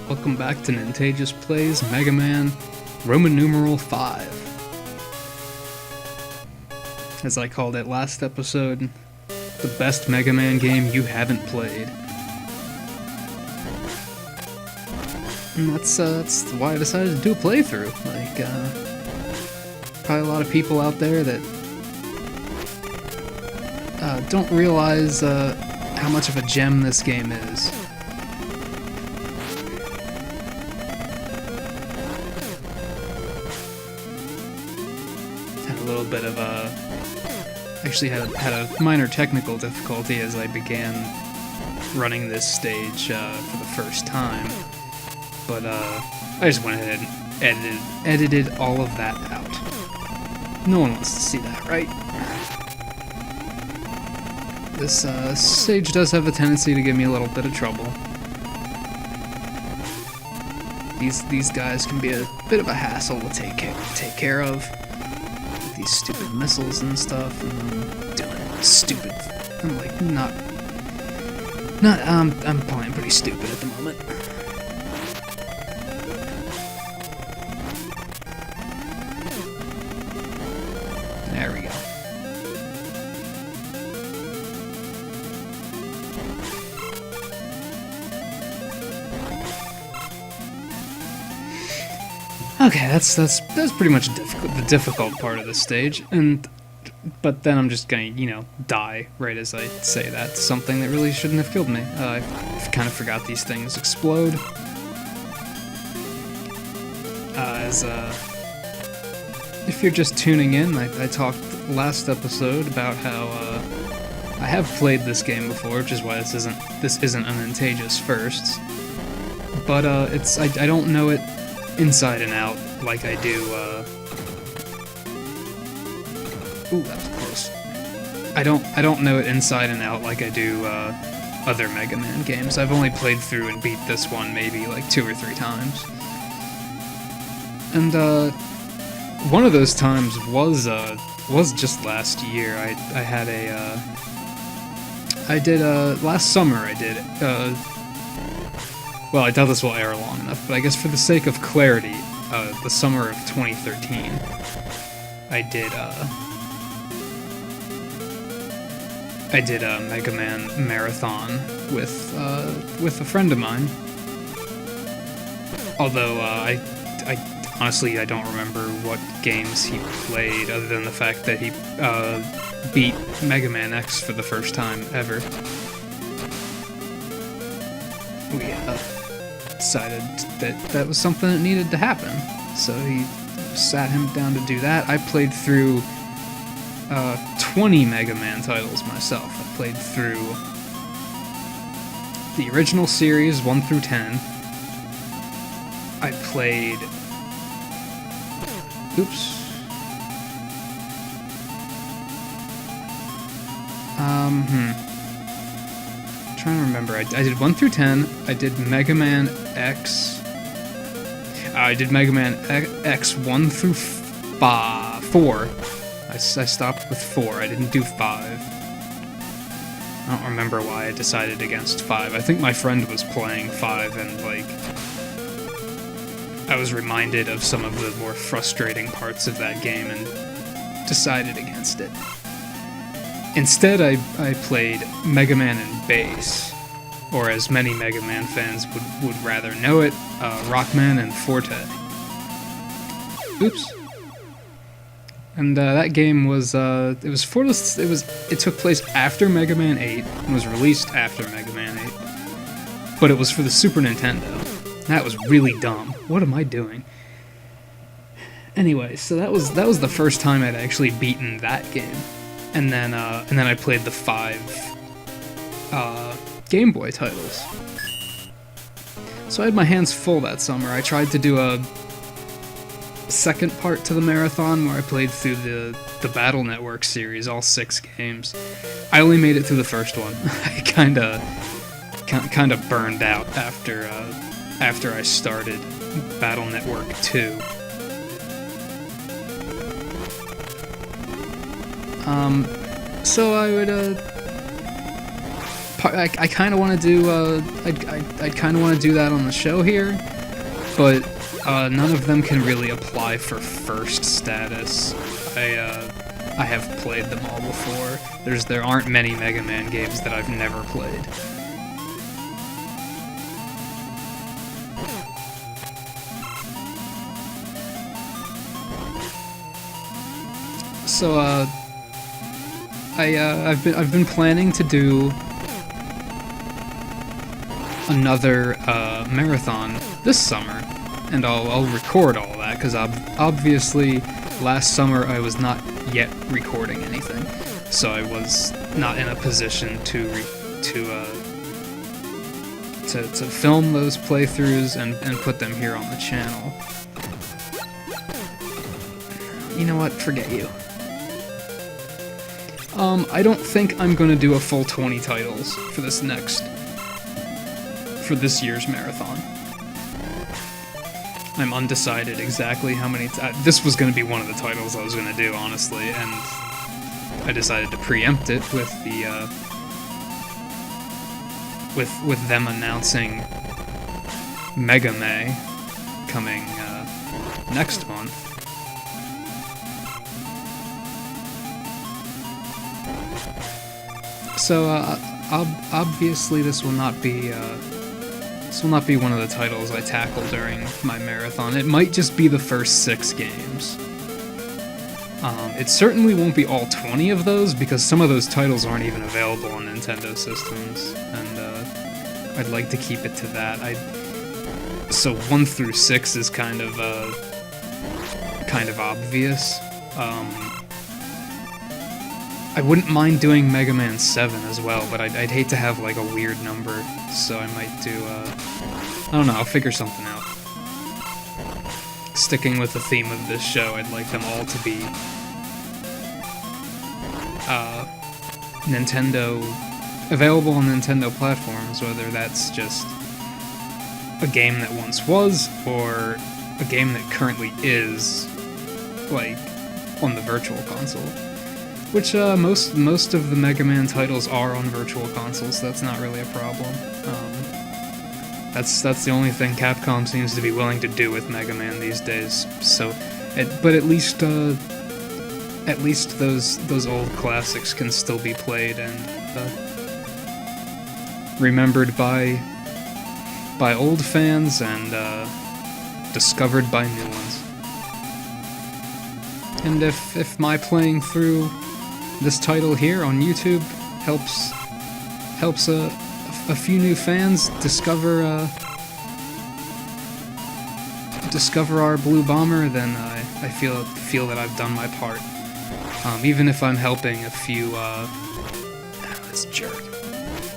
Welcome back to Nintagious Plays Mega Man Roman numeral 5. As I called it last episode, the best Mega Man game you haven't played. And that's why I decided to do a playthrough. Probably a lot of people out there that don't realize how much of a gem this game is. Had a little bit of actually had a minor technical difficulty as I began running this stage for the first time, but I just went ahead and edited all of that out. No one wants to see that, right? This stage does have a tendency to give me a little bit of trouble. These guys can be a bit of a hassle to take care of. These stupid missiles and stuff, and I'm doing stupid. I'm like I'm playing pretty stupid at the moment. There we go. Okay, that's pretty much the difficult part of this stage, but then I'm just gonna, die right as I say that. Something that really shouldn't have killed me. I kind of forgot these things explode. If you're just tuning in, I talked last episode about how I have played this game before, which is why this isn't a Nintagious first. But I don't know it inside and out like I do. Ooh, that was close. I don't know it inside and out like I do other Mega Man games. I've only played through and beat this one maybe like 2 or 3 times. And one of those times was just last year. Last summer I did well, I doubt this will air long enough, but I guess for the sake of clarity, the summer of 2013, I did a Mega Man marathon with a friend of mine. Although I honestly don't remember what games he played, other than the fact that he beat Mega Man X for the first time ever. We decided that was something that needed to happen, so he sat him down to do that. I played through 20 Mega Man titles myself. I played through the original series 1 through 10. I played... Oops. Trying to remember. I did 1 through 10. I did Mega Man X. I did Mega Man X 1 through 4. I stopped with 4. I didn't do 5. I don't remember why I decided against 5. I think my friend was playing 5, and I was reminded of some of the more frustrating parts of that game and decided against it. Instead, I played Mega Man in Bass, or as many Mega Man fans would rather know it, Rockman and Forte. Oops. And that game was it took place after Mega Man 8 and was released after Mega Man 8, but it was for the Super Nintendo. That was really dumb. What am I doing? Anyway, so that was the first time I'd actually beaten that game. And then I played the 5 Game Boy titles. So I had my hands full that summer. I tried to do a second part to the marathon where I played through the Battle Network series, all 6 games. I only made it through the first one. I kind of burned out after I started Battle Network 2. So I would I kind of want to do I kind of want to do that on the show here, but none of them can really apply for first status. I have played them all before. There aren't many Mega Man games that I've never played. So I've been planning to do another marathon this summer, and I'll record all that because obviously last summer I was not yet recording anything, so I was not in a position to film those playthroughs and put them here on the channel. You know what? Forget you. I don't think I'm gonna do a full 20 titles for this year's marathon. I'm undecided exactly how many. This was gonna be one of the titles I was gonna do, honestly, and I decided to preempt it with the with them announcing Mega May coming next month. So obviously this will not be one of the titles I tackle during my marathon. It might just be the first 6 games. It certainly won't be all 20 of those, because some of those titles aren't even available on Nintendo systems, and I'd like to keep it to that. So 1 through 6 is kind of obvious. I wouldn't mind doing Mega Man 7 as well, but I'd hate to have like a weird number, so I might do, I don't know, I'll figure something out. Sticking with the theme of this show, I'd like them all to be available on Nintendo platforms, whether that's just a game that once was, or a game that currently is, like, on the Virtual Console. Which, most of the Mega Man titles are on Virtual Consoles, so that's not really a problem. That's the only thing Capcom seems to be willing to do with Mega Man these days. So, but at least those old classics can still be played and remembered by old fans and discovered by new ones. And if my playing through this title here on YouTube helps a few new fans discover our Blue Bomber, then I feel that I've done my part. Even if I'm helping a few this jerk.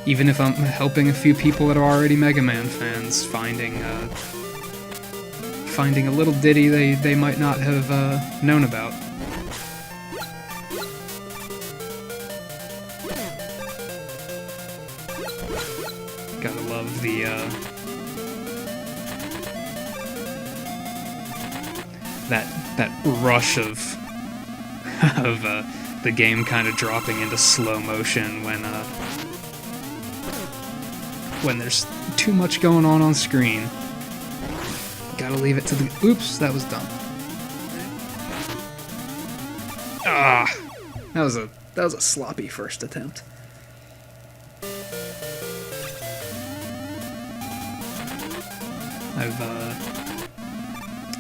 Even if I'm helping a few people that are already Mega Man fans finding a little ditty they might not have known about. Gotta love the that rush of the game kind of dropping into slow motion when there's too much going on screen. Gotta leave it to the... Oops, that was dumb. Ah, that was a sloppy first attempt.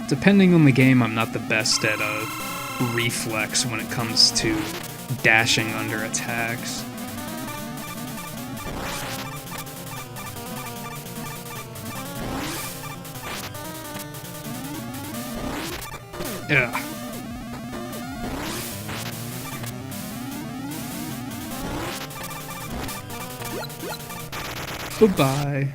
Depending on the game, I'm not the best at reflex when it comes to dashing under attacks. Yeah. Goodbye.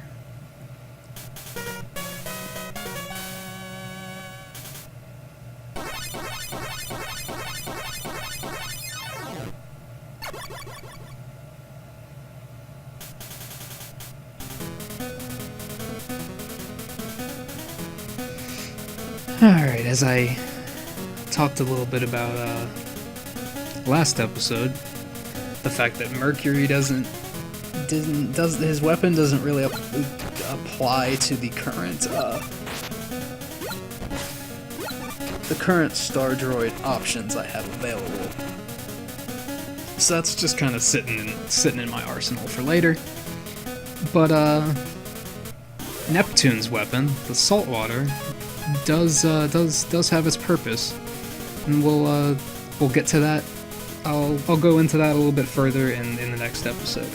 Alright, as I talked a little bit about last episode, the fact that Mercury doesn't his weapon doesn't really apply to the current Star Droid options I have available. So that's just kind of sitting in my arsenal for later. But Neptune's weapon, the saltwater, does have its purpose, and we'll get to that. I'll go into that a little bit further in the next episode.